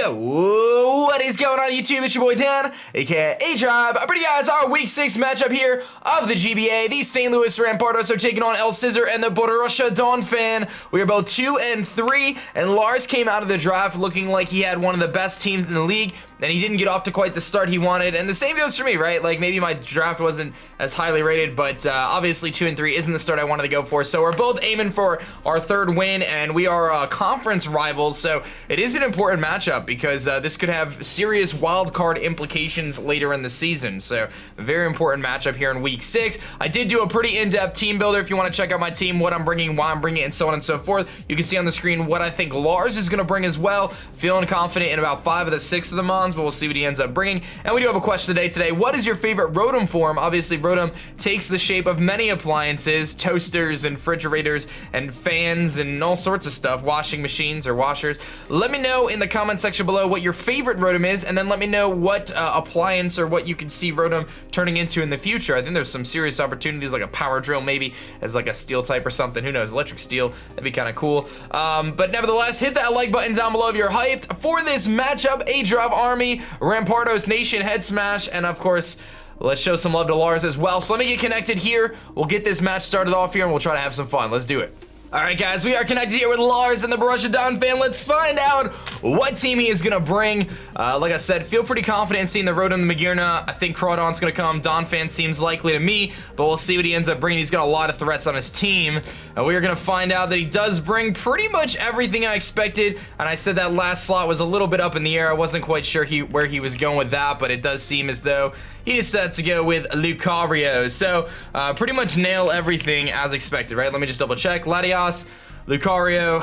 Yo, what is going on YouTube? It's your boy Dan, aka aDrive. I bring you guys our Week 6 matchup here of the GBA. The St. Louis Rampardos are taking on Scizor and the Borussia Donphan. We are both 2-3, and Lars came out of the draft looking like he had one of the best teams in the league, and he didn't get off to quite the start he wanted. And the same goes for me, right? Like, maybe my draft wasn't as highly rated, but obviously 2-3 isn't the start I wanted to go for. So we're both aiming for our third win, and we are conference rivals, so it is an important matchup because this could have serious wild card implications later in the season. So a very important matchup here in Week 6. I did do a pretty in-depth team builder. If you want to check out my team, what I'm bringing, why I'm bringing it, and so on and so forth, you can see on the screen what I think Lars is going to bring as well. Feeling confident in about 5 of the 6 of the mons, but we'll see what he ends up bringing. And we do have a question today. What is your favorite Rotom form? Obviously, Rotom takes the shape of many appliances, toasters and refrigerators and fans and all sorts of stuff, washing machines or washers. Let me know in the comment section below what your favorite Rotom is, and then let me know what appliance or what you can see Rotom turning into in the future. I think there's some serious opportunities, like a power drill maybe as like a steel type or something. Who knows? Electric steel, that'd be kind of cool. But nevertheless, hit that like button down below if you're hyped for this matchup. aDrive Army, Rampardos Nation, head smash, and of course, let's show some love to Lars as well. So let me get connected here. We'll get this match started off here, and we'll try to have some fun. Let's do it. All right, guys, we are connected here with Lars and the Borussia Donphan. Let's find out what team he is going to bring. Like I said, feel pretty confident in seeing the Rotom, the Magearna. I think Crawdon's going to come. Donphan seems likely to me, but we'll see what he ends up bringing. He's got a lot of threats on his team. We are going to find out that he does bring pretty much everything I expected, and I said that last slot was a little bit up in the air. I wasn't quite sure where he was going with that, but it does seem as though he decided to go with Lucario. So pretty much nail everything as expected, right? Let me just double check. Latias, Lucario,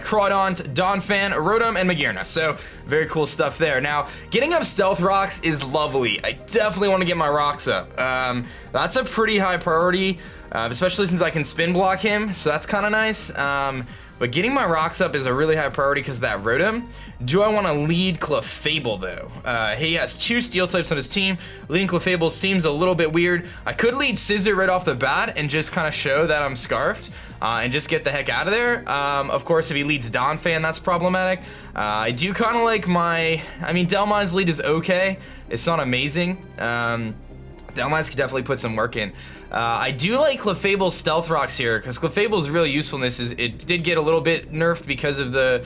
Crawdon, Donphan, Rotom, and Magearna. So very cool stuff there. Now, getting up Stealth Rocks is lovely. I definitely want to get my rocks up. That's a pretty high priority, especially since I can spin block him, so that's kind of nice. But getting my rocks up is a really high priority because of that Rotom. Do I want to lead Clefable, though? He has 2 steel types on his team. Leading Clefable seems a little bit weird. I could lead Scizor right off the bat and just kind of show that I'm scarfed and just get the heck out of there. Of course, if he leads Donphan, that's problematic. I do kind of like I mean, Delmine's lead is okay. It's not amazing. Delmine's could definitely put some work in. I do like Clefable's Stealth Rocks here, because Clefable's real usefulness is it did get a little bit nerfed because of the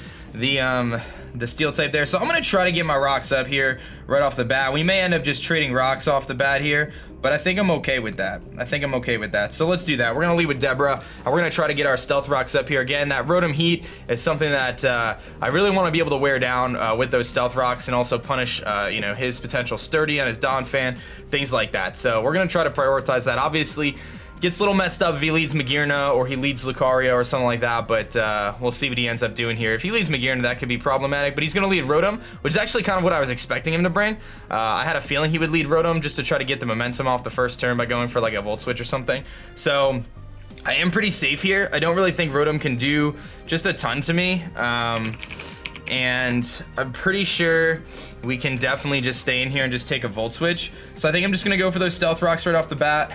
steel type there. So I'm going to try to get my rocks up here right off the bat. We may end up just trading rocks off the bat here, but I think I'm okay with that. So let's do that. We're going to lead with Deborah, and we're going to try to get our Stealth Rocks up here. Again, that Rotom Heat is something that I really want to be able to wear down with those Stealth Rocks and also punish you know, his potential Sturdy on his Donphan, things like that. So we're going to try to prioritize that. Obviously, gets a little messed up if he leads Magearna or he leads Lucario or something like that, but we'll see what he ends up doing here. If he leads Magearna, that could be problematic, but he's going to lead Rotom, which is actually kind of what I was expecting him to bring. I had a feeling he would lead Rotom just to try to get the momentum off the first turn by going for like a Volt Switch or something. So I am pretty safe here. I don't really think Rotom can do just a ton to me. And I'm pretty sure we can definitely just stay in here and just take a Volt Switch. So I think I'm just going to go for those Stealth Rocks right off the bat.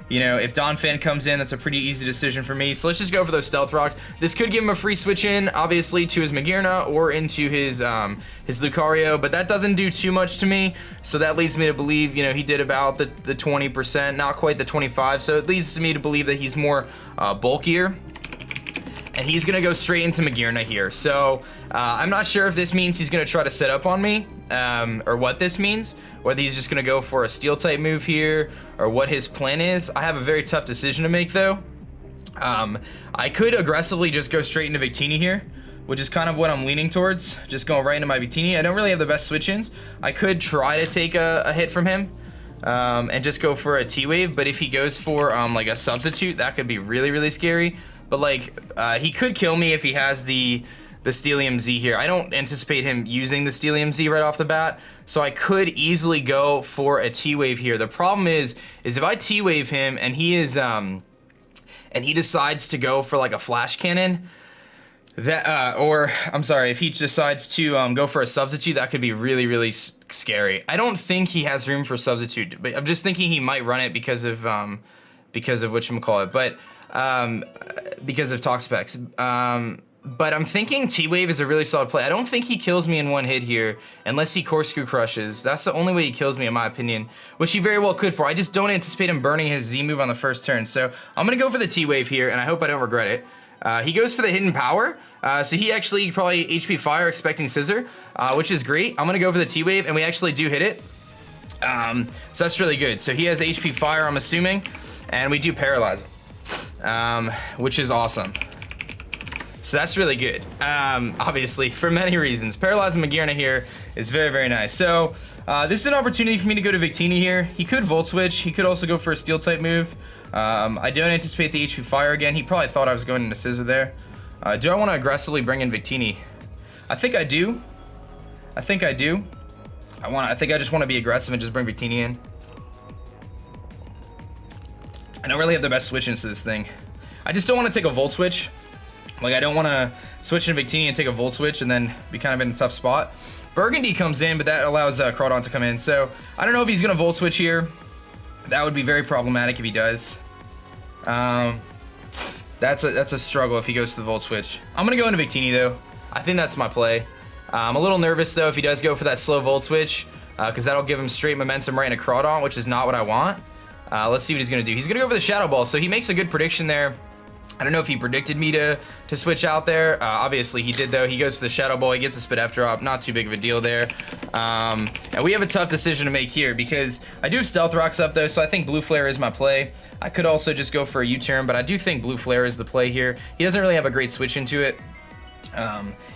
You know, if Donphan comes in, that's a pretty easy decision for me. So let's just go for those Stealth Rocks. This could give him a free switch in, obviously, to his Magearna or into his Lucario, but that doesn't do too much to me. So that leads me to believe, you know, he did about the 20%, not quite the 25%. So it leads me to believe that he's more bulkier. And he's going to go straight into Magearna here. So I'm not sure if this means he's going to try to set up on me or what this means. Whether he's just going to go for a steel type move here or what his plan is. I have a very tough decision to make, though. I could aggressively just go straight into Victini here, which is kind of what I'm leaning towards. Just going right into my Victini. I don't really have the best switch-ins. I could try to take a hit from him and just go for a T-Wave. But if he goes for like a substitute, that could be really, really scary. But like, he could kill me if he has the Steelium Z here. I don't anticipate him using the Steelium Z right off the bat, so I could easily go for a T-Wave here. The problem is if I T-Wave him and he is and he decides to go for like a Flash Cannon, that or I'm sorry, if he decides to go for a substitute, that could be really, really scary. I don't think he has room for substitute, but I'm just thinking he might run it because of whatchamacallit, but because of talk specs. But I'm thinking T-Wave is a really solid play. I don't think he kills me in one hit here unless he corkscrew crushes. That's the only way he kills me in my opinion, which he very well could for. I just don't anticipate him burning his Z move on the first turn. So I'm gonna go for the T-Wave here and I hope I don't regret it. He goes for the hidden power. So he actually probably HP fire expecting Scizor, which is great. I'm gonna go for the T-Wave and we actually do hit it. So that's really good. So he has HP fire, I'm assuming, and we do paralyze him, which is awesome. So that's really good, obviously, for many reasons. Paralyzing Magearna here is very, very nice. So this is an opportunity for me to go to Victini here. He could Volt Switch. He could also go for a Steel type move. I don't anticipate the HP Fire again. He probably thought I was going into Scizor there. Do I want to aggressively bring in Victini? I think I do. I think I do. I think I just want to be aggressive and just bring Victini in. I don't really have the best switch into this thing. I just don't want to take a Volt Switch. Like, I don't want to switch into Victini and take a Volt Switch and then be kind of in a tough spot. Burgundy comes in, but that allows Crawdon to come in. So, I don't know if he's going to Volt Switch here. That would be very problematic if he does. That's a struggle if he goes to the Volt Switch. I'm going to go into Victini, though. I think that's my play. I'm a little nervous, though, if he does go for that slow Volt Switch, because that'll give him straight momentum right into Crawdon, which is not what I want. Let's see what he's going to do. He's going to go for the Shadow Ball, so he makes a good prediction there. I don't know if he predicted me to switch out there. Obviously, he did, though. He goes for the Shadow Ball. He gets a Spit F drop. Not too big of a deal there. And we have a tough decision to make here because I do have Stealth Rocks up, though, so I think Blue Flare is my play. I could also just go for a U-turn, but I do think Blue Flare is the play here. He doesn't really have a great switch into it.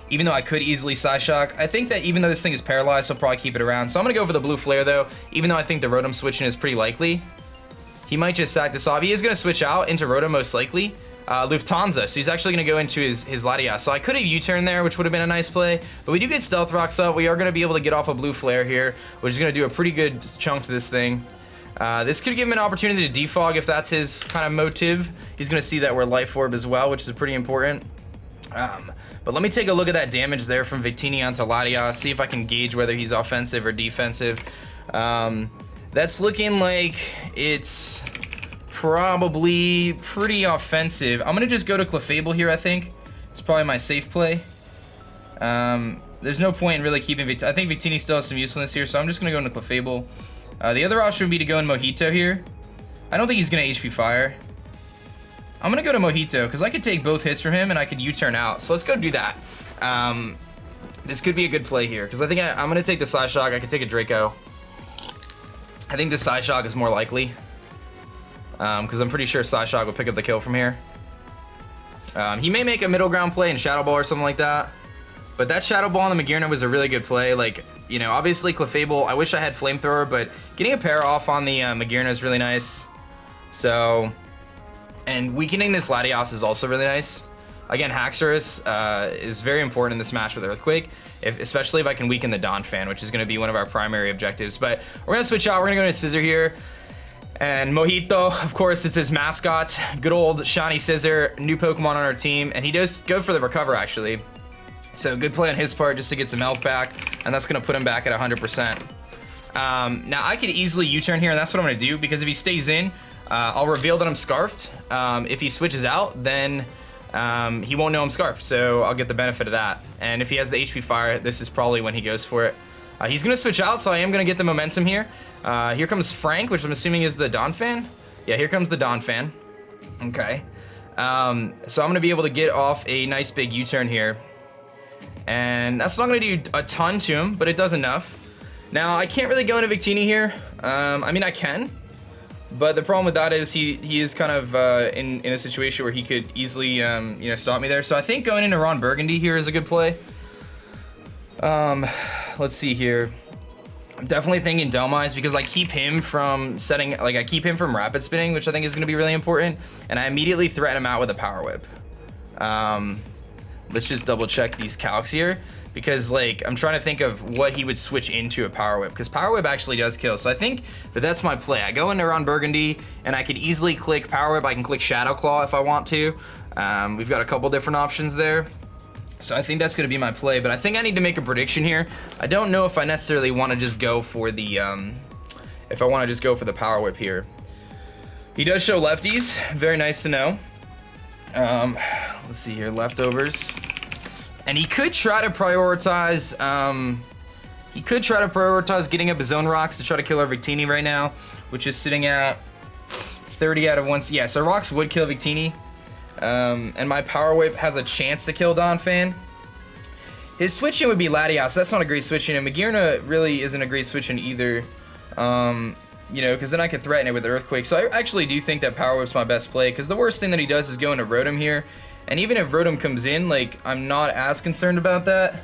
Even though I could easily Psyshock, I think that even though this thing is paralyzed, he'll probably keep it around. So I'm going to go for the Blue Flare, though, even though I think the Rotom switching is pretty likely. He might just sack this off. He is going to switch out into Rotom most likely. Lufthansa, so he's actually going to go into his Latias. So I could have U-turn there, which would have been a nice play, but we do get Stealth Rocks up. We are going to be able to get off a Blue Flare here, which is going to do a pretty good chunk to this thing. This could give him an opportunity to defog if that's his kind of motive. He's going to see that we're Life Orb as well, which is pretty important. But let me take a look at that damage there from Victini onto Latias, see if I can gauge whether he's offensive or defensive. That's looking like it's probably pretty offensive. I'm gonna just go to Clefable here, I think. It's probably my safe play. There's no point in really keeping Victini. I think Victini still has some usefulness here, so I'm just gonna go into Clefable. The other option would be to go in Mojito here. I don't think he's gonna HP Fire. I'm gonna go to Mojito, because I could take both hits from him and I could U-turn out. So let's go do that. This could be a good play here, because I think I'm gonna take the Psyshock. I could take a Draco. I think the Psyshock is more likely. Because I'm pretty sure Psyshock will pick up the kill from here. He may make a middle ground play in Shadow Ball or something like that. But that Shadow Ball on the Magearna was a really good play. Like, you know, obviously Clefable, I wish I had Flamethrower, but getting a pair off on the Magearna is really nice. So, and weakening this Latias is also really nice. Again, Haxorus is very important in this match with Earthquake, especially if I can weaken the Donphan, which is going to be one of our primary objectives. But we're going to switch out. We're going to go to Scizor here. And Mojito, of course, is his mascot. Good old shiny Scizor, new Pokemon on our team. And he does go for the Recover, actually. So good play on his part just to get some health back. And that's going to put him back at 100%. Now, I could easily U-turn here, and that's what I'm going to do. Because if he stays in, I'll reveal that I'm Scarfed. If he switches out, then he won't know I'm Scarfed. So I'll get the benefit of that. And if he has the HP Fire, this is probably when he goes for it. He's going to switch out, so I am going to get the momentum here. Here comes Frank, which I'm assuming is the Donphan. Yeah, here comes the Donphan. Okay. So I'm going to be able to get off a nice big U-turn here. And that's not going to do a ton to him, but it does enough. Now, I can't really go into Victini here. I mean, I can. But the problem with that is he is kind of in a situation where he could easily you know, stop me there. So I think going into Ron Burgundy here is a good play. Let's see here. I'm definitely thinking Dome-Eyes because I keep him from I keep him from rapid spinning, which I think is going to be really important. And I immediately threaten him out with a Power Whip. Let's just double check these calcs here because like I'm trying to think of what he would switch into a Power Whip because Power Whip actually does kill. So I think that that's my play. I go into Ron Burgundy and I could easily click Power Whip. I can click Shadow Claw if I want to. We've got a couple different options there. So I think that's going to be my play, but I think I need to make a prediction here. I don't know if I necessarily want to just go for the, if I want to just go for the Power Whip here. He does show lefties, very nice to know. Let's see here, leftovers. And he could try to prioritize, getting up his own rocks to try to kill our Victini right now, which is sitting at 30 out of 1. Yeah, so rocks would kill Victini. And my Power Whip has a chance to kill Donphan. His switch-in would be Latias, so that's not a great switch-in, and Magearna really isn't a great switch-in either. You know, because then I could threaten it with Earthquake. So I actually do think that Power Whip's my best play, because the worst thing that he does is go into Rotom here. And even if Rotom comes in, like, I'm not as concerned about that.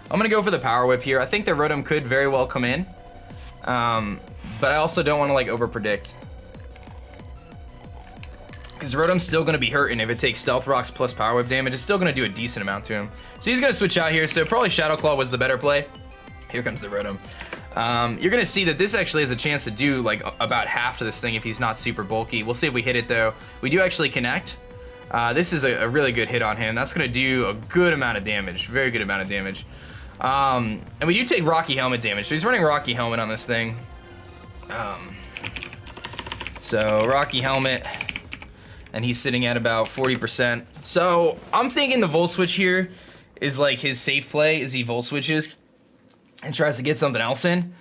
I'm going to go for the Power Whip here. I think the Rotom could very well come in. But I also don't want to, like, over-predict. Because Rotom's still going to be hurting if it takes Stealth Rocks plus Power Whip damage. It's still going to do a decent amount to him. So he's going to switch out here. So probably Shadow Claw was the better play. Here comes the Rotom. You're going to see that this actually has a chance to do like about half to this thing if he's not super bulky. We'll see if we hit it though. We do actually connect. This is a really good hit on him. That's going to do a good amount of damage. Very good amount of damage. And we do take Rocky Helmet damage. So he's running Rocky Helmet on this thing. So Rocky Helmet. And he's sitting at about 40%. So I'm thinking the Volt Switch here is like his safe play as he Volt Switches and tries to get something else in.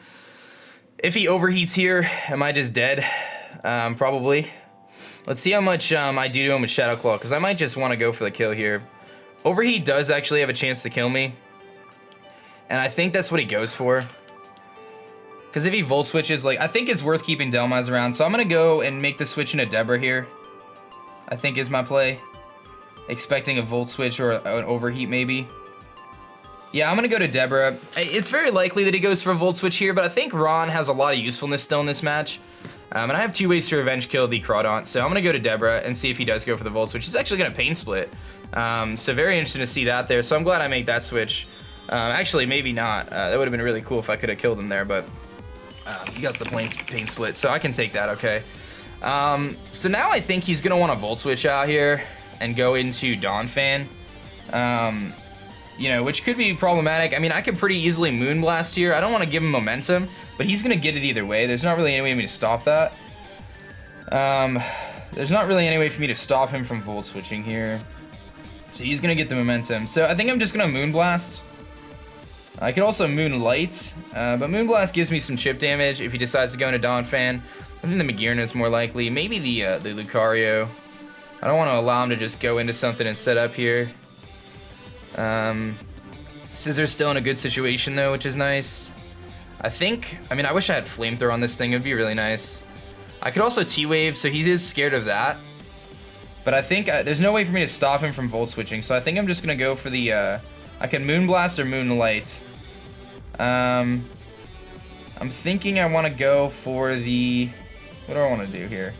If he overheats here, am I just dead? Probably. Let's see how much I do to him with Shadow Claw, because I might just want to go for the kill here. Overheat does actually have a chance to kill me. And I think that's what he goes for. Because if he Volt Switches, like, I think it's worth keeping Delmize around. So I'm going to go and make the switch into Debra here. I think is my play. Expecting a Volt Switch or an Overheat maybe. Yeah, I'm going to go to Debra. It's very likely that he goes for a Volt Switch here, but I think Ron has a lot of usefulness still in this match. And I have 2 ways to revenge kill the Crawdaunt, so I'm going to go to Debra and see if he does go for the Volt Switch. He's actually going to Pain Split. So very interesting to see that there, so I'm glad I made that switch. Actually, maybe not. That would have been really cool if I could have killed him there, but he got the Pain Split, so I can take that, okay. So now I think he's going to want to Volt Switch out here and go into Donphan. You know, which could be problematic. I mean, I could pretty easily Moonblast here. I don't want to give him momentum, but he's going to get it either way. There's not really any way for me to stop that. There's not really any way for me to stop him from Volt Switching here. So he's going to get the momentum. So I think I'm just going to Moonblast. I could also Moonlight, but Moonblast gives me some chip damage if he decides to go into Donphan. I think the Magearna is more likely. Maybe the Lucario. I don't want to allow him to just go into something and set up here. Scizor's still in a good situation though, which is nice. I mean, I wish I had Flamethrower on this thing. It would be really nice. I could also T-Wave, so he is scared of that. But I think there's no way for me to stop him from Volt Switching, so I think I'm just going to go for the, I can Moonblast or Moonlight. I'm thinking I want to go for the, what do I want to do here?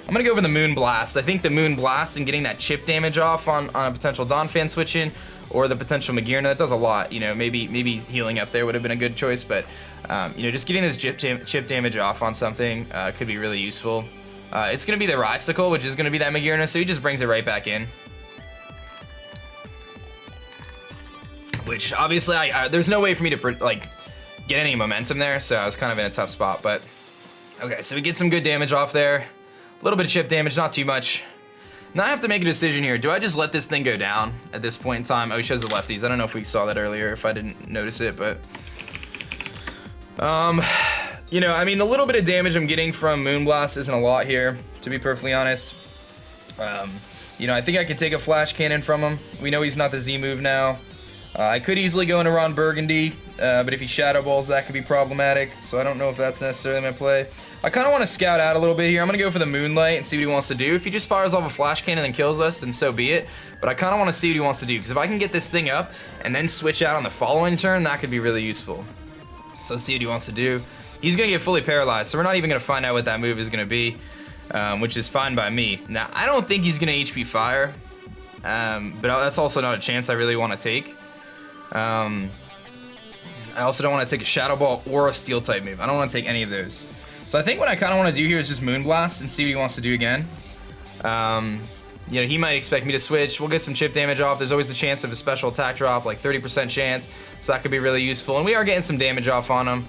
I'm going to go for the Moonblast. I think the Moonblast and getting that chip damage off on a potential Donphan switch-in, or the potential Magearna, that does a lot. You know, maybe healing up there would have been a good choice, but you know, just getting this chip damage off on something could be really useful. It's going to be the Icicle, which is going to be that Magearna, so he just brings it right back in. Which, obviously, there's no way for me to, like, get any momentum there, so I was kind of in a tough spot, but... Okay, so we get some good damage off there. A little bit of chip damage, not too much. Now I have to make a decision here. Do I just let this thing go down at this point in time? Oh, he shows the lefties. I don't know if we saw that earlier, if I didn't notice it, but... you know, I mean, a little bit of damage I'm getting from Moonblast isn't a lot here, to be perfectly honest. You know, I think I can take a Flash Cannon from him. We know he's not the Z move now. I could easily go into Ron Burgundy, but if he Shadow Balls, that could be problematic, so I don't know if that's necessarily my play. I kind of want to scout out a little bit here. I'm going to go for the Moonlight and see what he wants to do. If he just fires off a Flash Cannon and kills us, then so be it. But I kind of want to see what he wants to do, because if I can get this thing up and then switch out on the following turn, that could be really useful. So let's see what he wants to do. He's going to get fully paralyzed, so we're not even going to find out what that move is going to be, which is fine by me. Now, I don't think he's going to HP Fire, but that's also not a chance I really want to take. I also don't want to take a Shadow Ball or a Steel type move. I don't want to take any of those. So I think what I kind of want to do here is just Moonblast and see what he wants to do again. You know, he might expect me to switch. We'll get some chip damage off. There's always the chance of a special attack drop, like 30% chance. So that could be really useful. And we are getting some damage off on him.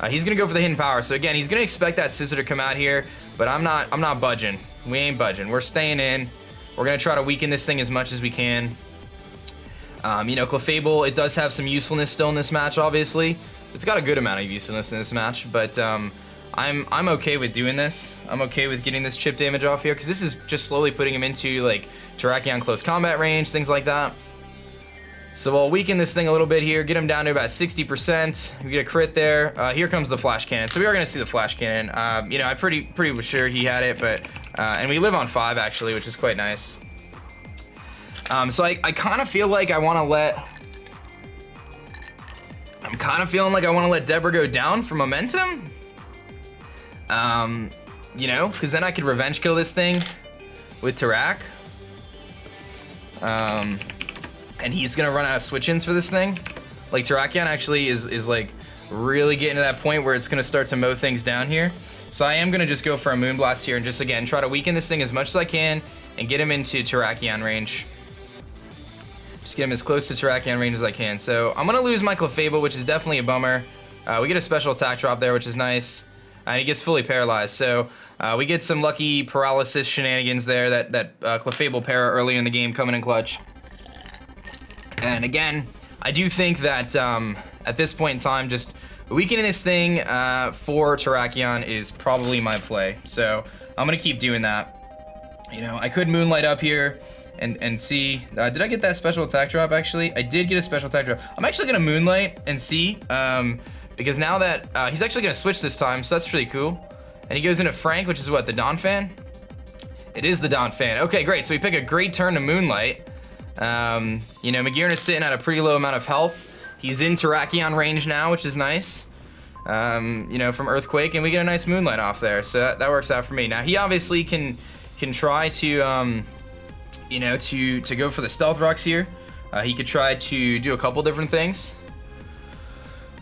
He's going to go for the Hidden Power. So again, he's going to expect that Scizor to come out here. But I'm not budging. We ain't budging. We're staying in. We're going to try to weaken this thing as much as we can. You know, Clefable, it does have some usefulness still in this match, obviously. It's got a good amount of usefulness in this match, but I'm okay with doing this. I'm okay with getting this chip damage off here, because this is just slowly putting him into, like, Terrakion close combat range, things like that. So we'll weaken this thing a little bit here, get him down to about 60%. We get a crit there. Here comes the flash cannon. So we are going to see the flash cannon. You know, I'm pretty sure he had it, but and we live on 5 actually, which is quite nice. So I kind of feel like I want to let. I'm kind of feeling like I want to let Deborah go down for momentum. You know, because then I could revenge kill this thing with Tarak. And he's gonna run out of switch-ins for this thing. Like, Terrakion actually is like really getting to that point where it's gonna start to mow things down here. So I am gonna just go for a Moonblast here and just, again, try to weaken this thing as much as I can and get him into Terrakion range. Just get him as close to Terrakion range as I can. So I'm gonna lose my Clefable, which is definitely a bummer. We get a special attack drop there, which is nice. And he gets fully paralyzed. So we get some lucky paralysis shenanigans there that Clefable para early in the game coming in clutch. And again, I do think that at this point in time, just weakening this thing for Terrakion is probably my play. So I'm gonna keep doing that. You know, I could Moonlight up here and see. Did I get that special attack drop actually? I did get a special attack drop. I'm actually gonna Moonlight and see, because now that he's actually gonna switch this time, so that's really cool. And he goes into Frank, which is what, the Donphan? It is the Donphan. Okay, great. So we pick a great turn to Moonlight. You know, Magirn is sitting at a pretty low amount of health. He's in Terrakion range now, which is nice. You know, from Earthquake, and we get a nice Moonlight off there, so that works out for me. Now he obviously can try to, you know, to go for the Stealth Rocks here. He could try to do a couple different things.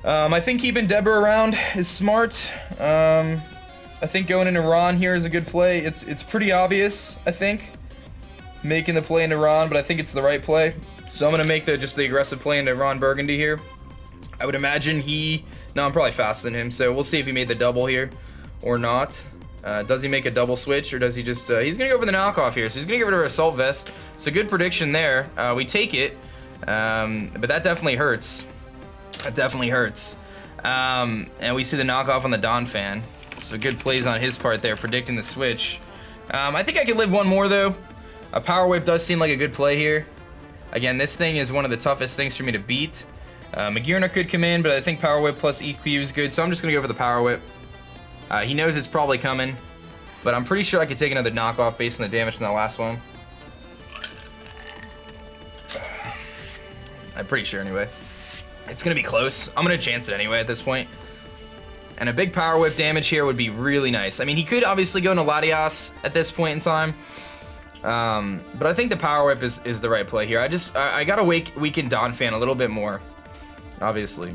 I think keeping Deborah around is smart. I think going into Ron here is a good play. It's pretty obvious, I think, making the play into Ron, but I think it's the right play. So I'm gonna make just the aggressive play into Ron Burgundy here. I would imagine no, I'm probably faster than him, so we'll see if he made the double here or not. Does he make a double switch, or does he just, he's gonna go for the knockoff here, so he's gonna get rid of Assault Vest. It's a good prediction there. We take it, but that definitely hurts. That definitely hurts. And we see the knockoff on the Donphan. So good plays on his part there, predicting the switch. I think I could live one more though. A Power Whip does seem like a good play here. Again, this thing is one of the toughest things for me to beat. Magirna could come in, but I think Power Whip plus EQ is good, so I'm just gonna go for the Power Whip. He knows it's probably coming, but I'm pretty sure I could take another knockoff based on the damage from the last one. I'm pretty sure anyway. It's gonna be close. I'm gonna chance it anyway at this point. And a big Power Whip damage here would be really nice. I mean, he could obviously go into Latias at this point in time. But I think the Power Whip is the right play here. I gotta weaken Donphan a little bit more, obviously,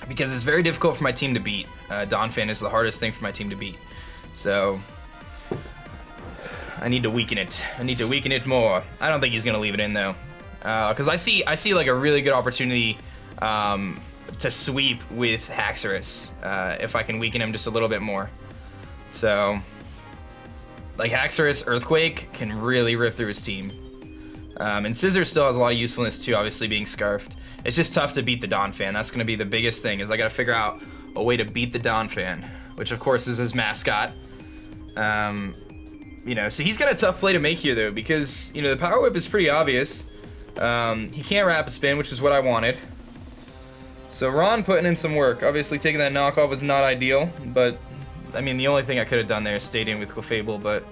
because it's very difficult for my team to beat. Donphan is the hardest thing for my team to beat. So I need to weaken it. I need to weaken it more. I don't think he's gonna leave it in though, because I see like a really good opportunity to sweep with Haxorus if I can weaken him just a little bit more. So, like, Haxorus Earthquake can really rip through his team. And Scizor still has a lot of usefulness too, obviously being Scarfed. It's just tough to beat the Donphan. That's going to be the biggest thing, is I got to figure out a way to beat the Donphan, which of course is his mascot. You know, so he's got a tough play to make here though, because, you know, the Power Whip is pretty obvious. He can't Rapid Spin, which is what I wanted. So Ron putting in some work. Obviously taking that knockoff was not ideal, but I mean, the only thing I could have done there is stayed in with Clefable, but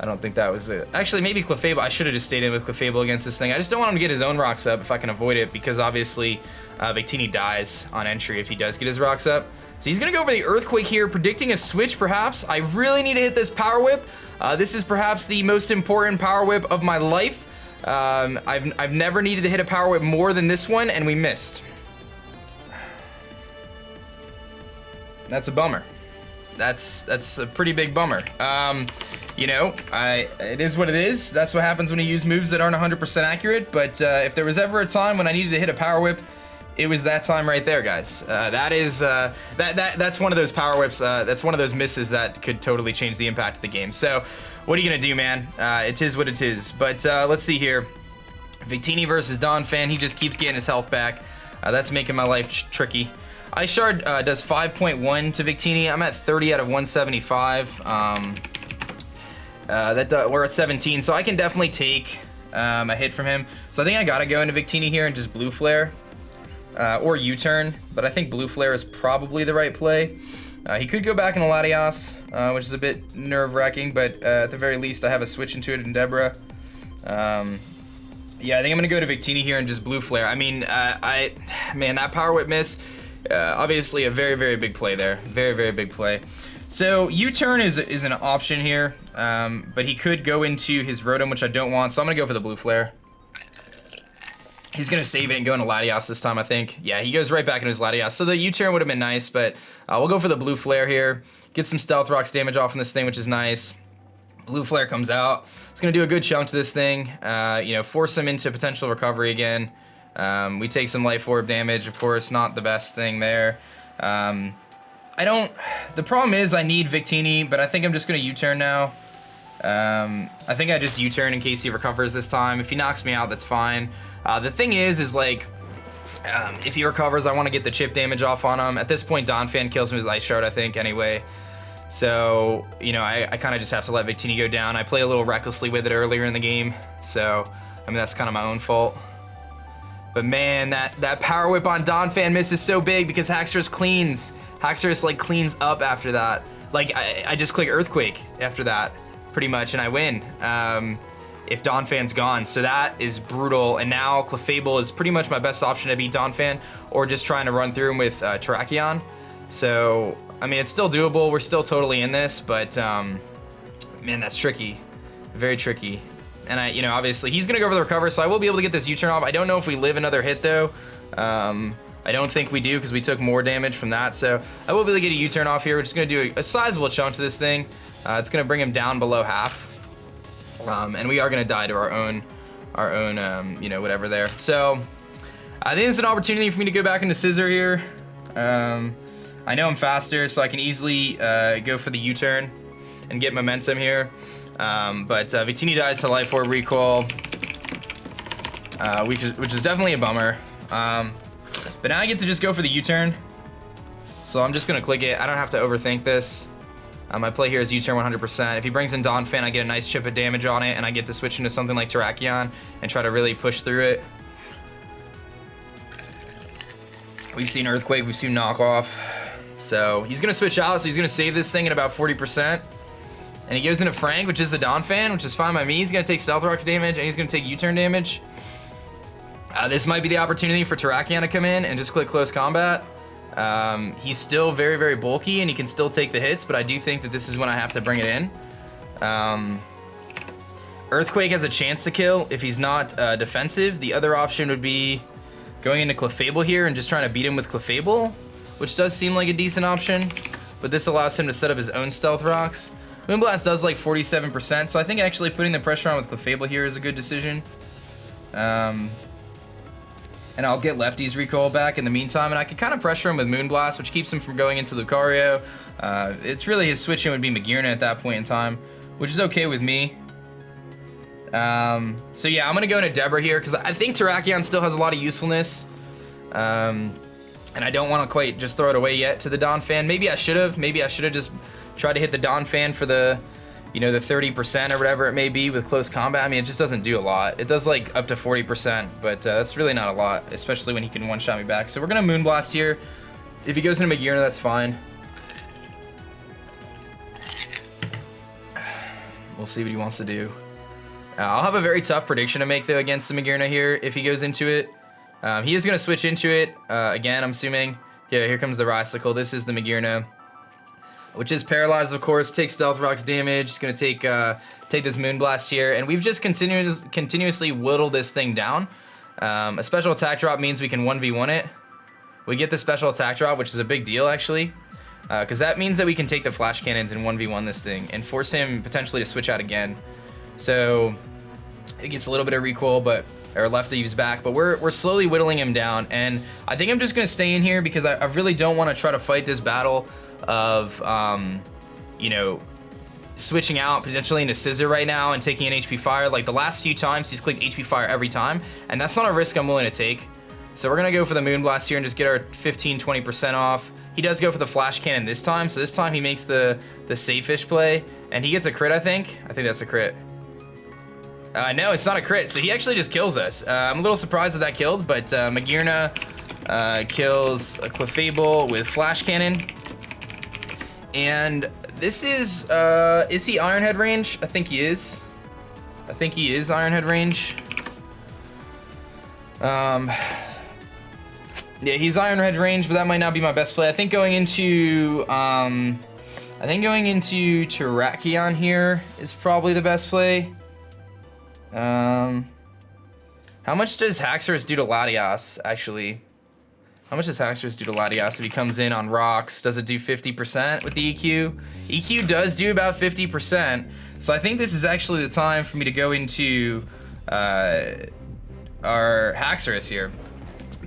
I don't think that was it. Actually, maybe Clefable, I should have just stayed in with Clefable against this thing. I just don't want him to get his own rocks up if I can avoid it, because obviously Victini dies on entry if he does get his rocks up. So he's gonna go for the Earthquake here, predicting a switch perhaps. I really need to hit this Power Whip. This is perhaps the most important Power Whip of my life. I've never needed to hit a Power Whip more than this one, and we missed. That's a bummer. That's a pretty big bummer. You know, it is what it is. That's what happens when you use moves that aren't 100% accurate, but if there was ever a time when I needed to hit a Power Whip, it was that time right there, guys. That's one of those Power Whips, that's one of those misses that could totally change the impact of the game. So, what are you gonna do, man? It is what it is. But let's see here. Victini versus Donphan. He just keeps getting his health back. That's making my life tricky. Ice Shard does 5.1 to Victini. I'm at 30 out of 175. We're at 17, so I can definitely take a hit from him. So I think I gotta go into Victini here and just Blue Flare. Or U-turn, but I think Blue Flare is probably the right play. He could go back in Latias, which is a bit nerve-wracking, but at the very least I have a switch into it in Debra. Yeah, I think I'm gonna go to Victini here and just Blue Flare. I mean, man, that Power Whip miss, obviously a very, very big play there. Very, very big play. So U-turn is an option here, but he could go into his Rotom, which I don't want, so I'm gonna go for the Blue Flare. He's gonna save it and go into Latias this time, I think. Yeah, he goes right back into his Latias. So the U-turn would have been nice, but we'll go for the Blue Flare here. Get some Stealth Rocks damage off on this thing, which is nice. Blue Flare comes out. It's gonna do a good chunk to this thing. You know, force him into potential recovery again. We take some Life Orb damage, of course, not the best thing there. The problem is I need Victini, but I think I'm just gonna U-turn now. I think I just U-turn in case he recovers this time. If he knocks me out, that's fine. The thing is like, if he recovers, I want to get the chip damage off on him. At this point, Donphan kills him with his Ice Shard, I think, anyway. So, you know, I kind of just have to let Victini go down. I play a little recklessly with it earlier in the game, so, I mean, that's kind of my own fault. But man, that Power Whip on Donphan misses so big because Haxorus cleans. Haxorus, like, cleans up after that. Like, I just click Earthquake after that, pretty much, and I win. If Donphan's gone, so that is brutal. And now Clefable is pretty much my best option to beat Donphan, or just trying to run through him with Terrakion. So, I mean, it's still doable. We're still totally in this, but man, that's tricky, very tricky. And you know, obviously he's gonna go for the recover, so I will be able to get this U-turn off. I don't know if we live another hit though. I don't think we do because we took more damage from that. So I will be able to get a U-turn off here, which is gonna do a sizable chunk to this thing. It's gonna bring him down below half. And we are gonna die to our own, you know, whatever there. So I think it's an opportunity for me to go back into Scizor here. I know I'm faster, so I can easily go for the U-turn and get momentum here. But Victini dies to Life Orb Recall, which is definitely a bummer. But now I get to just go for the U-turn. So I'm just gonna click it. I don't have to overthink this. My play here is U-turn 100%. If he brings in Donphan, I get a nice chip of damage on it, and I get to switch into something like Terrakion and try to really push through it. We've seen Earthquake, we've seen Knockoff. So he's gonna switch out, so he's gonna save this thing at about 40%. And he goes into Frank, which is the Donphan, which is fine by me. He's gonna take Stealth Rocks damage, and he's gonna take U-turn damage. This might be the opportunity for Terrakion to come in and just click Close Combat. He's still very, very bulky, and he can still take the hits, but I do think that this is when I have to bring it in. Earthquake has a chance to kill if he's not defensive. The other option would be going into Clefable here and just trying to beat him with Clefable, which does seem like a decent option, but this allows him to set up his own Stealth Rocks. Moonblast does like 47%, so I think actually putting the pressure on with Clefable here is a good decision. And I'll get Lefty's recall back in the meantime, and I can kind of pressure him with Moonblast, which keeps him from going into Lucario. It's really his switch-in would be Magearna at that point in time, which is okay with me. So yeah, I'm gonna go into Debra here, because I think Terrakion still has a lot of usefulness. And I don't want to quite just throw it away yet to the Donphan. Maybe I should have. Maybe I should have just tried to hit the Donphan for the, you know, the 30% or whatever it may be with Close Combat. I mean, it just doesn't do a lot. It does like up to 40%, but that's really not a lot, especially when he can one-shot me back. So we're gonna Moonblast here. If he goes into Magearna, that's fine. We'll see what he wants to do. I'll have a very tough prediction to make though against the Magearna here if he goes into it. He is gonna switch into it again, I'm assuming. Yeah, here comes the Risicle. This is the Magearna, which is paralyzed, of course. Takes Stealth Rocks damage. It's gonna take this Moonblast here, and we've just continuously whittled this thing down. A special attack drop means we can 1v1 it. We get the special attack drop, which is a big deal actually, because that means that we can take the Flash Cannons and 1v1 this thing and force him potentially to switch out again. So it gets a little bit of recoil, but or Lefty's back, but we're slowly whittling him down, and I think I'm just gonna stay in here because I really don't want to try to fight this battle of you know, switching out potentially into Scizor right now and taking an HP Fire. Like the last few times, he's clicked HP Fire every time, and that's not a risk I'm willing to take. So we're gonna go for the Moonblast here and just get our 15-20% off. He does go for the Flash Cannon this time, so this time he makes the safe-ish play, and he gets a crit, I think. I think that's a crit. No, it's not a crit, so he actually just kills us. I'm a little surprised that killed, but Magearna kills a Clefable with Flash Cannon. And this is he Ironhead range? I think he is. I think he is Ironhead range. Yeah, he's Ironhead range, but that might not be my best play. I think going into Terrakion here is probably the best play. How much does Haxorus do to Latias, actually? How much does Haxorus do to Latias if he comes in on rocks? Does it do 50% with the EQ? EQ does do about 50%, so I think this is actually the time for me to go into our Haxorus here,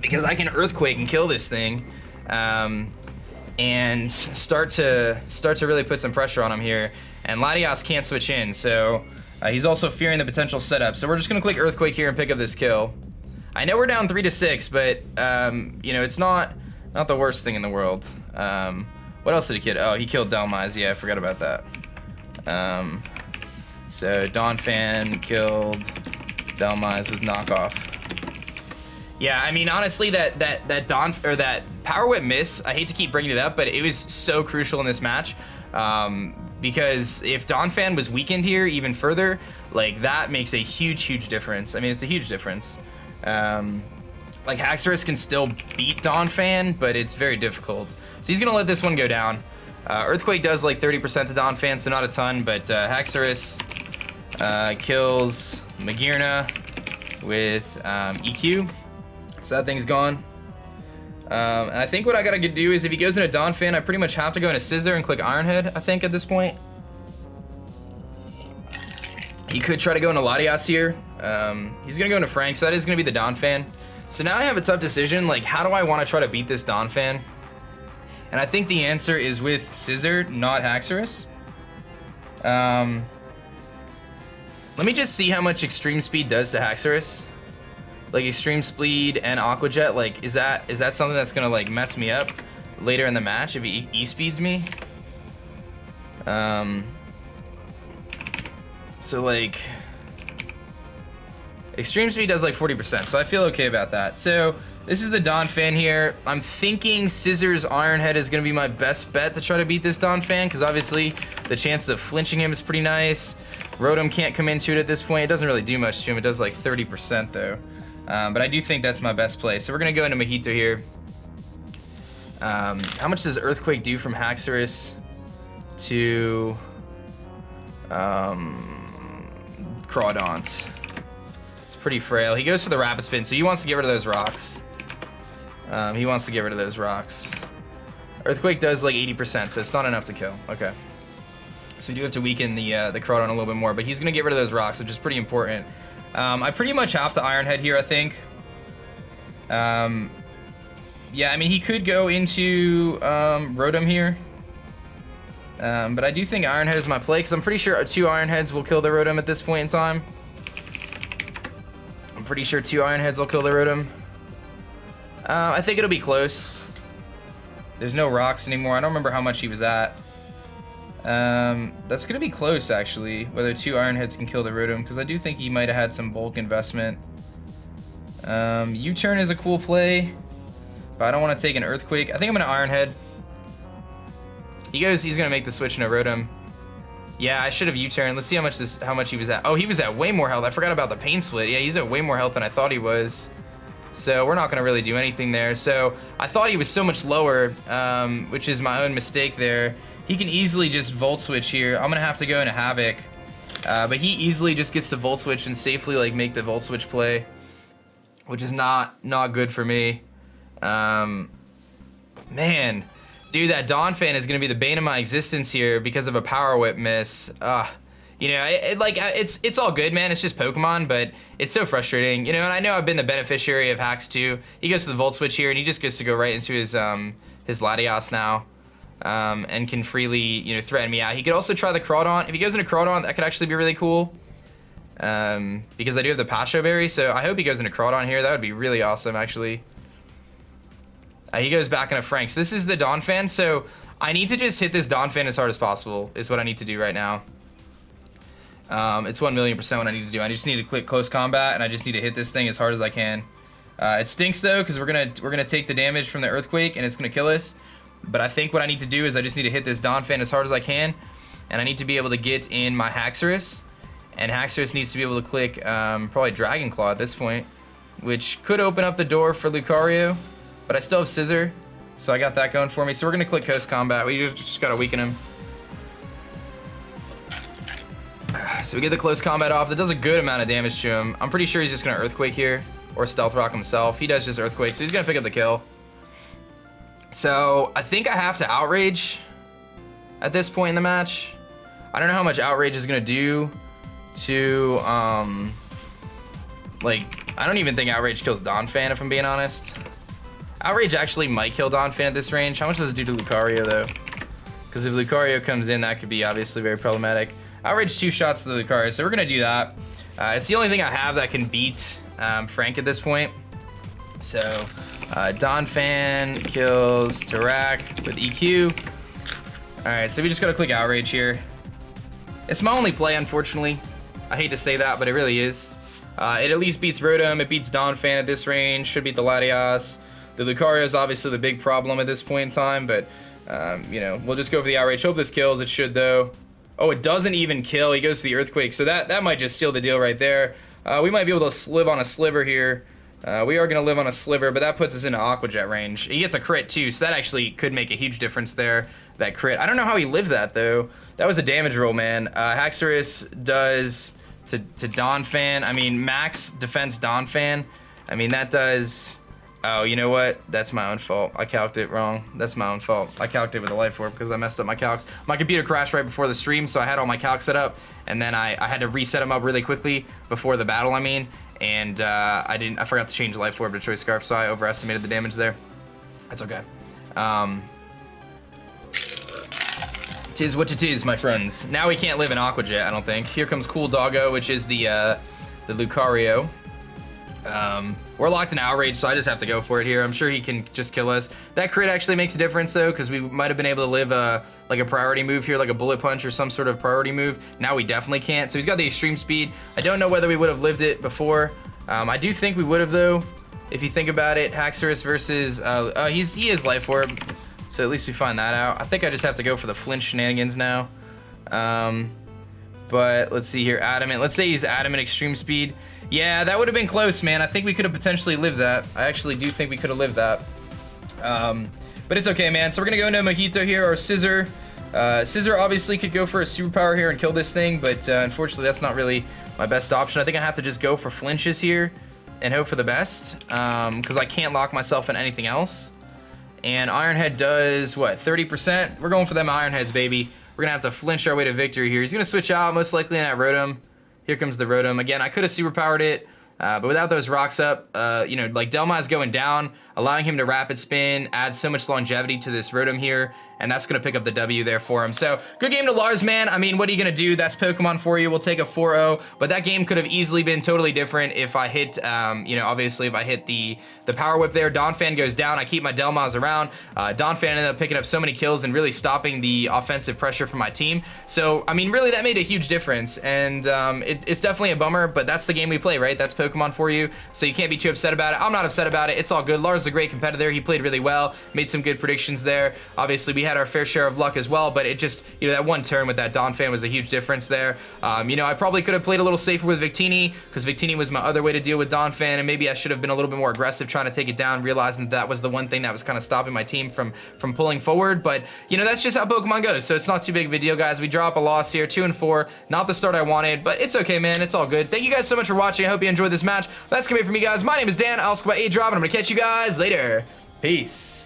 because I can Earthquake and kill this thing, and start to really put some pressure on him here. And Latias can't switch in, so he's also fearing the potential setup. So we're just gonna click Earthquake here and pick up this kill. I know we're down 3-6, but you know, it's not the worst thing in the world. What else did he kill? Oh, he killed Delmise. Yeah, I forgot about that. So Donphan killed Delmise with knockoff. Yeah, I mean, honestly, that Power Whip miss, I hate to keep bringing it up, but it was so crucial in this match. Because if Donphan was weakened here even further, like that makes a huge difference. I mean, it's a huge difference. Like Haxorus can still beat Donphan, but it's very difficult. So he's gonna let this one go down. Earthquake does like 30% to Donphan, so not a ton, but Haxorus kills Magearna with EQ. So that thing's gone. And I think what I gotta do is if he goes into Donphan, I pretty much have to go into Scizor and click Ironhead, I think, at this point. He could try to go into Latias here. He's gonna go into Frank, so that is gonna be the Donphan. So now I have a tough decision, like how do I wanna try to beat this Donphan? And I think the answer is with Scizor, not Haxorus. Let me just see how much Extreme Speed does to Haxorus. Like Extreme Speed and Aqua Jet, like is that something that's gonna like mess me up later in the match if he E-speeds me? So like Extreme Speed does like 40%, so I feel okay about that. So this is the Donphan here. I'm thinking Scizor's Ironhead is gonna be my best bet to try to beat this Donphan, because obviously the chances of flinching him is pretty nice. Rotom can't come into it at this point. It doesn't really do much to him. It does like 30% though. But I do think that's my best play. So we're gonna go into Mojito here. How much does Earthquake do from Haxorus to Crawdaunt? It's pretty frail. He goes for the Rapid Spin, so he wants to get rid of those rocks. Earthquake does like 80%, so it's not enough to kill. Okay. So we do have to weaken the Crawdaunt a little bit more, but he's gonna get rid of those rocks, which is pretty important. I pretty much have to Ironhead here, I think. Yeah, I mean, he could go into Rotom here. But I do think Ironhead is my play, because I'm pretty sure 2 Ironheads will kill the Rotom at this point in time. I'm pretty sure 2 Ironheads will kill the Rotom. I think it'll be close. There's no rocks anymore. I don't remember how much he was at. That's gonna be close, actually, whether 2 Ironheads can kill the Rotom, because I do think he might have had some bulk investment. U-turn is a cool play, but I don't want to take an Earthquake. I think I'm gonna Ironhead. He's gonna make the switch into Rotom. Yeah, I should have U-turn. Let's see how much he was at. Oh, he was at way more health. I forgot about the Pain Split. Yeah, he's at way more health than I thought he was. So we're not gonna really do anything there. So I thought he was so much lower, which is my own mistake there. He can easily just Volt Switch here. I'm gonna have to go into Havoc. But he easily just gets to Volt Switch and safely like make the Volt Switch play, which is not good for me. Man, dude, that Donphan is gonna be the bane of my existence here because of a Power Whip miss. You know, it's all good, man. It's just Pokemon, but it's so frustrating. You know, and I know I've been the beneficiary of hacks too. He goes to the Volt Switch here, and he just gets to go right into his Latias now. and can freely, you know, threaten me out. He could also try the Crawdon. If he goes into Crawdon, that could actually be really cool. Because I do have the Pasho Berry, so I hope he goes into Crawdon here. That would be really awesome, actually. He goes back into Franks. This is the Donphan, so I need to just hit this Donphan as hard as possible, is what I need to do right now. It's 1,000,000% what I need to do. I just need to click close combat, and I just need to hit this thing as hard as I can. It stinks though, because we're gonna take the damage from the earthquake, and it's gonna kill us. But I think what I need to do is I just need to hit this Donphan as hard as I can, and I need to be able to get in my Haxorus, and Haxorus needs to be able to click probably Dragon Claw at this point, which could open up the door for Lucario, but I still have Scizor, so I got that going for me. So we're gonna click Coast Combat. We just gotta weaken him. So we get the close combat off. That does a good amount of damage to him. I'm pretty sure he's just gonna Earthquake here, or Stealth Rock himself. He does just Earthquake, so he's gonna pick up the kill. So I think I have to Outrage at this point in the match. I don't know how much Outrage is gonna do to, like, I don't even think Outrage kills Donphan, if I'm being honest. Outrage actually might kill Donphan at this range. How much does it do to Lucario, though? Because if Lucario comes in, that could be obviously very problematic. Outrage 2 shots to the Lucario, so we're gonna do that. It's the only thing I have that can beat Frank at this point. So, Donphan kills Tarak with EQ. Alright, so we just gotta click Outrage here. It's my only play, unfortunately. I hate to say that, but it really is. It at least beats Rotom, it beats Donphan at this range, should beat the Latias. The Lucario is obviously the big problem at this point in time, but, you know, we'll just go for the Outrage. Hope this kills. It should, though. Oh, it doesn't even kill. He goes to the Earthquake, so that might just seal the deal right there. We might be able to live on a Sliver here. We are going to live on a Sliver, but that puts us into Aqua Jet range. He gets a crit, too, so that actually could make a huge difference there, that crit. I don't know how he lived that, though. That was a damage roll, man. Haxorus does to Donphan. I mean, max defense Donphan. I mean, that does... Oh, you know what? That's my own fault. I calced it wrong. That's my own fault. I calced it with a Life Orb because I messed up my calcs. My computer crashed right before the stream, so I had all my calcs set up, and then I had to reset them up really quickly before the battle, I mean, and I forgot to change Life Orb to Choice Scarf, so I overestimated the damage there. That's okay. Tis what it is, my friends. Now we can't live in Aqua Jet, I don't think. Here comes Cool Doggo, which is the Lucario. We're locked in Outrage, so I just have to go for it here. I'm sure he can just kill us. That crit actually makes a difference, though, because we might have been able to live like a priority move here, like a Bullet Punch or some sort of priority move. Now we definitely can't. So he's got the Extreme Speed. I don't know whether we would have lived it before. I do think we would have, though, if you think about it. Haxorus versus... he is Life Orb, so at least we find that out. I think I just have to go for the flinch shenanigans now. But let's see here. Adamant. Let's say he's Adamant Extreme Speed. Yeah, that would have been close, man. I think we could have potentially lived that. I actually do think we could have lived that. But it's okay, man. So we're going to go into Mojito here, or Scizor. Scizor obviously could go for a superpower here and kill this thing, but unfortunately that's not really my best option. I think I have to just go for flinches here and hope for the best, because I can't lock myself in anything else. And Iron Head does, what, 30%? We're going for them Iron Heads, baby. We're going to have to flinch our way to victory here. He's going to switch out, most likely in that Rotom. Here comes the Rotom. Again, I could have superpowered it, but without those rocks up, you know, like Delmai's going down, allowing him to rapid spin, adds so much longevity to this Rotom here, and that's going to pick up the W there for him. So, good game to Lars, man. I mean, what are you going to do? That's Pokemon for you. We'll take a 4-0, but that game could have easily been totally different if I hit, you know, obviously if I hit the Power Whip there. Donphan goes down. I keep my Delmas around. Donphan ended up picking up so many kills and really stopping the offensive pressure from my team. So, I mean, really, that made a huge difference, and it's definitely a bummer, but that's the game we play, right? That's Pokemon for you, so you can't be too upset about it. I'm not upset about it. It's all good. Lars is a great competitor. He played really well, made some good predictions there. Obviously, we had our fair share of luck as well, but it just, you know, that one turn with that Donphan was a huge difference there. You know, I probably could have played a little safer with Victini, because Victini was my other way to deal with Donphan, and maybe I should have been a little bit more aggressive trying to take it down, realizing that was the one thing that was kind of stopping my team from pulling forward. But, you know, that's just how Pokemon goes, so it's not too big of a deal, guys. We drop a loss here, 2-4. Not the start I wanted, but it's okay, man. It's all good. Thank you guys so much for watching. I hope you enjoyed this match. That's gonna be it for me, guys. My name is Dan. I'll go by aDrive, and I'm gonna catch you guys later. Peace.